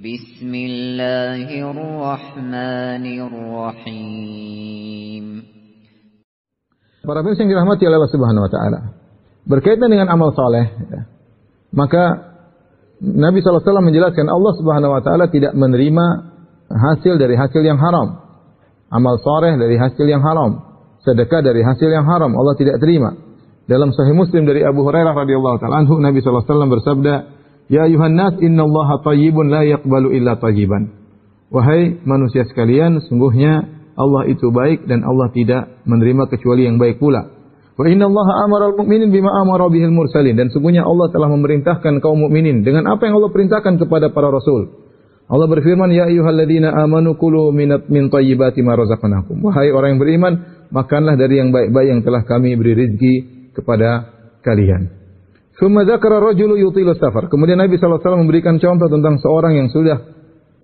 Bismillahirrahmanirrahim. Para pemirsa yang dirahmati oleh Allah Subhanahu wa taala. Berkaitan dengan amal saleh, ya, maka Nabi SAW menjelaskan Allah Subhanahu wa taala tidak menerima hasil dari hasil yang haram. Amal saleh dari hasil yang haram, sedekah dari hasil yang haram, Allah tidak terima. Dalam Sahih Muslim dari Abu Hurairah radhiyallahu taala anhu, Nabi SAW bersabda, "Ya ayuhan nas, innallaha thayyibun la yaqbalu illa thayyiban." Wahai manusia sekalian, sungguhnya Allah itu baik dan Allah tidak menerima kecuali yang baik pula. Wa innallaha amara al-mu'minin bima amara bihil mursalin, dan sungguhnya Allah telah memerintahkan kaum mukminin dengan apa yang Allah perintahkan kepada para rasul. Allah berfirman, "Ya ayyuhalladzina amanu kulu min thayyibati ma razaqnakum." Wahai orang yang beriman, makanlah dari yang baik-baik yang telah kami beri rezeki kepada kalian. Tsumma dzakara rajulu yutilu safar. Kemudian Nabi SAW memberikan contoh tentang seorang yang sudah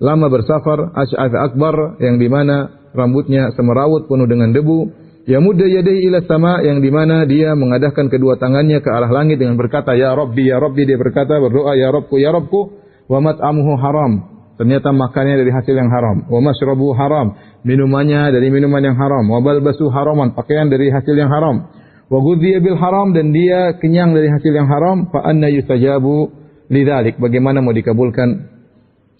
lama bersafar, asy'ath akbar, yang di mana rambutnya semerawut penuh dengan debu. Yamudda yadayhi ila sama, yang di mana dia mengadahkan kedua tangannya ke arah langit dengan berkata, "Ya Rabbi, ya Rabbi." Dia berkata, berdoa, "Ya Rabbku, ya Rabbku." Wa mat'amuhu haram. Ternyata makannya dari hasil yang haram. Wa mashrabuhu haram. Minumannya dari minuman yang haram. Wa balbasu haraman. Pakaian dari hasil yang haram. Wa ghudhiya bil haram, dan dia kenyang dari hasil yang haram. Fa anna yustajabu lidzalik. Bagaimana mau dikabulkan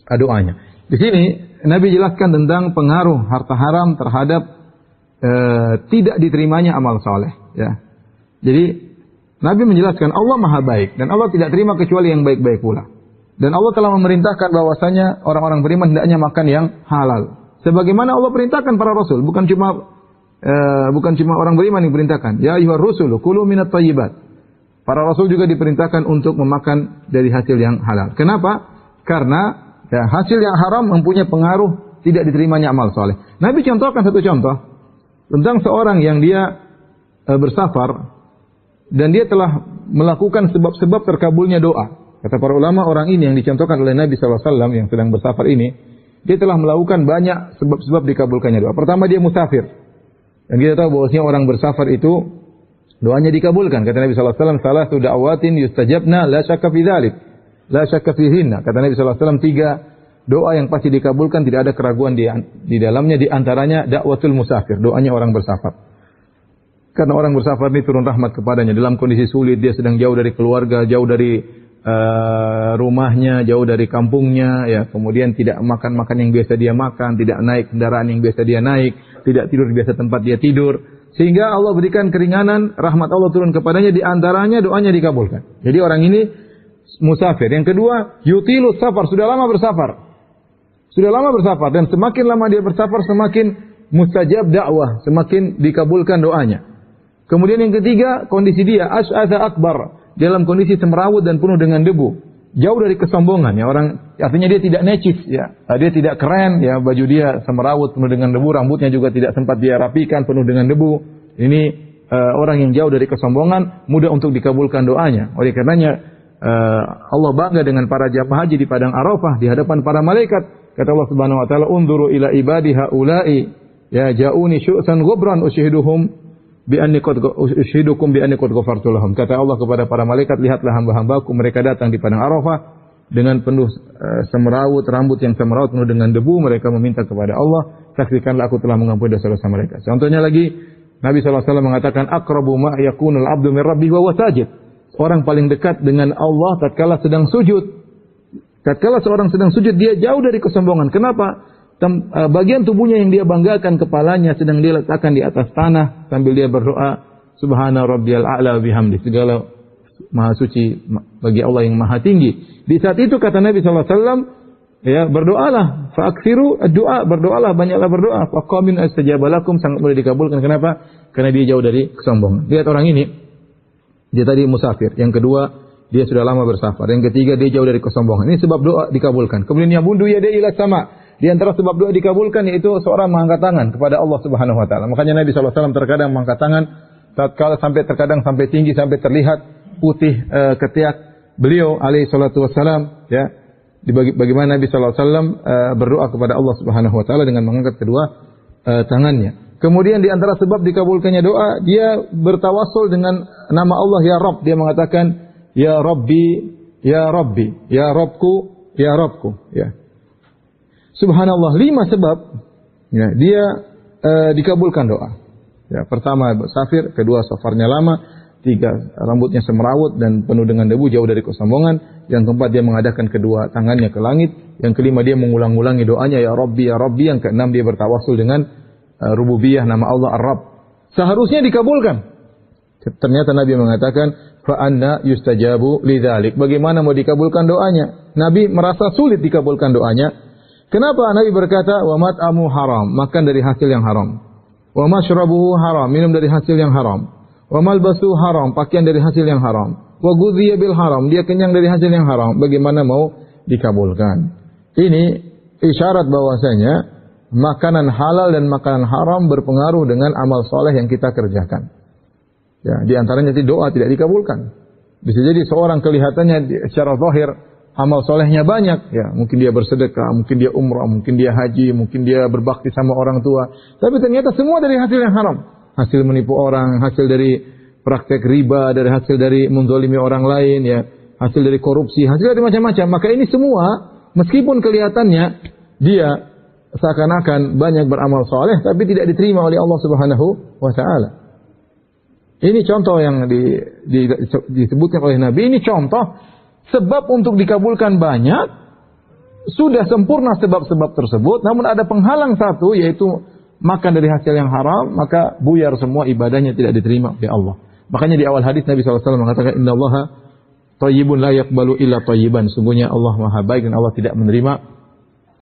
doanya? Di sini Nabi jelaskan tentang pengaruh harta haram terhadap tidak diterimanya amal saleh, ya. Jadi Nabi menjelaskan Allah Maha baik dan Allah tidak terima kecuali yang baik-baik pula. Dan Allah telah memerintahkan bahwasanya orang-orang beriman hendaknya makan yang halal. Sebagaimana Allah perintahkan para rasul, bukan cuma orang beriman yang diperintahkan. Ya ayyuhar rusulu kulu minat thayyibat. Para rasul juga diperintahkan untuk memakan dari hasil yang halal. Kenapa? Karena ya, hasil yang haram mempunyai pengaruh tidak diterimanya amal saleh. Nabi contohkan satu contoh tentang seorang yang dia bersafar dan dia telah melakukan sebab-sebab terkabulnya doa. Kata para ulama, orang ini yang dicontohkan oleh Nabi SAW yang sedang bersafar ini, dia telah melakukan banyak sebab-sebab dikabulkannya doa. Pertama, dia musafir. Dan kita tahu bahwasanya orang bersafar itu doanya dikabulkan. Kata Nabi SAW, "Salatu da'awatin yustajabna la syakka fi dzalik, la syakka fihinna." Kata Nabi SAW, 3 doa yang pasti dikabulkan, tidak ada keraguan di dalamnya. Di antaranya dakwatul musafir, doanya orang bersafar. Karena orang bersafar ini turun rahmat kepadanya dalam kondisi sulit, dia sedang jauh dari keluarga, jauh dari rumahnya, jauh dari kampungnya, ya. Kemudian tidak makan yang biasa dia makan, tidak naik kendaraan yang biasa dia naik, tidak tidur di biasa tempat dia tidur. Sehingga Allah berikan keringanan, rahmat Allah turun kepadanya, di antaranya doanya dikabulkan. Jadi orang ini musafir. Yang kedua, yutilu safar, sudah lama bersafar. Sudah lama bersafar, dan semakin lama dia bersafar semakin mustajab dakwah, semakin dikabulkan doanya. Kemudian yang ketiga, kondisi dia asy'atha akbar, dalam kondisi semerawut dan penuh dengan debu, jauh dari kesombongan, ya. Orang artinya dia tidak necis, ya. Dia tidak keren, ya, baju dia semerawut penuh dengan debu, rambutnya juga tidak sempat dia rapikan, penuh dengan debu. Ini orang yang jauh dari kesombongan, mudah untuk dikabulkan doanya. Oleh karenanya Allah bangga dengan para jamaah haji di padang Arafah di hadapan para malaikat. Kata Allah Subhanahu wa taala, "Unzuru ila ibadi haula'i ya ja'uni syu'san ghubran ushiduhum bi anni qad ushidukum bi anni qad ghafartu lahum." Kata Allah kepada para malaikat, "Lihatlah hamba-hambaku, mereka datang di padang Arafah dengan penuh semerawut, rambut yang semerawut penuh dengan debu, mereka meminta kepada Allah, saksikanlah aku telah mengampuni dosa-dosa mereka." Contohnya lagi, Nabi SAW mengatakan, "Aqrabu ma yakunul 'abdu min rabbih wa huwa sajid." Orang paling dekat dengan Allah tatkala sedang sujud. Tatkala seorang sedang sujud, dia jauh dari kesombongan. Kenapa? Bagian tubuhnya yang dia banggakan, kepalanya sedang dia letakkan di atas tanah sambil dia berdoa, "Subhana rabbiyal a'la wa bihamdi." Segala maha suci bagi Allah yang maha tinggi. Di saat itu kata Nabi SAW, ya, berdoalah, fa'aksiru ad-du'a, berdoalah, banyaklah berdoa, faqamin astajaba lakum, sangat mudah dikabulkan. Kenapa? Karena dia jauh dari kesombongan. Lihat orang ini, dia tadi musafir. Yang kedua, dia sudah lama bersafar. Yang ketiga, dia jauh dari kesombongan. Ini sebab doa dikabulkan. Kemudian yang bundu yadai ila sama. Di antara sebab doa dikabulkan yaitu seorang mengangkat tangan kepada Allah Subhanahu wa taala. Makanya Nabi SAW terkadang mengangkat tangan tatkala terkadang sampai tinggi, sampai terlihat putih ketiak beliau alaihi salatu wassalam, ya. Bagaimana Nabi SAW berdoa kepada Allah Subhanahu wa taala dengan mengangkat kedua tangannya. Kemudian di antara sebab dikabulkannya doa, dia bertawassul dengan nama Allah ya Rabb. Dia mengatakan, "Ya Rabbi, ya Rabbi, ya Rabbku, ya Rabbku." Ya. subhanallah 5 sebab ya, dia dikabulkan doa. Ya, pertama safir, kedua safarnya lama, 3 rambutnya semerawut dan penuh dengan debu jauh dari kesombongan, yang keempat dia mengadakan kedua tangannya ke langit, yang kelima dia mengulang-ulangi doanya ya Rabbi ya Rabbi, yang keenam dia bertawassul dengan rububiyah nama Allah Ar-Rabb. Seharusnya dikabulkan. Ternyata Nabi mengatakan fa anna yustajabu lidzalik. Bagaimana mau dikabulkan doanya? Nabi merasa sulit dikabulkan doanya. Kenapa? Nabi berkata wa mat'amu haram, makan dari hasil yang haram. Wa mashrabuhu haram, minum dari hasil yang haram. Wa malbasu haram, pakaian dari hasil yang haram. Wa ghudhiya bil haram, dia kenyang dari hasil yang haram. Bagaimana mau dikabulkan? Ini isyarat bahwasanya makanan halal dan makanan haram berpengaruh dengan amal soleh yang kita kerjakan. Ya, di antaranya doa tidak dikabulkan. Bisa jadi seorang kelihatannya secara zahir amal solehnya banyak, ya mungkin dia bersedekah, mungkin dia umrah, mungkin dia haji, mungkin dia berbakti sama orang tua, tapi ternyata semua dari hasil yang haram, hasil menipu orang, hasil dari praktek riba, dari hasil dari menzalimi orang lain, ya hasil dari korupsi, hasil dari macam-macam. Maka ini semua meskipun kelihatannya dia seakan-akan banyak beramal soleh, tapi tidak diterima oleh Allah Subhanahu wa Ta'ala. Ini contoh yang disebutkan oleh Nabi. Ini contoh sebab untuk dikabulkan banyak, sudah sempurna sebab-sebab tersebut, namun ada penghalang satu, yaitu makan dari hasil yang haram, maka buyar semua ibadahnya, tidak diterima oleh Allah. Makanya di awal hadis Nabi SAW mengatakan, Innallaha thayyibun la yaqbalu illa thayyiban. Sungguhnya Allah Maha baik dan Allah tidak menerima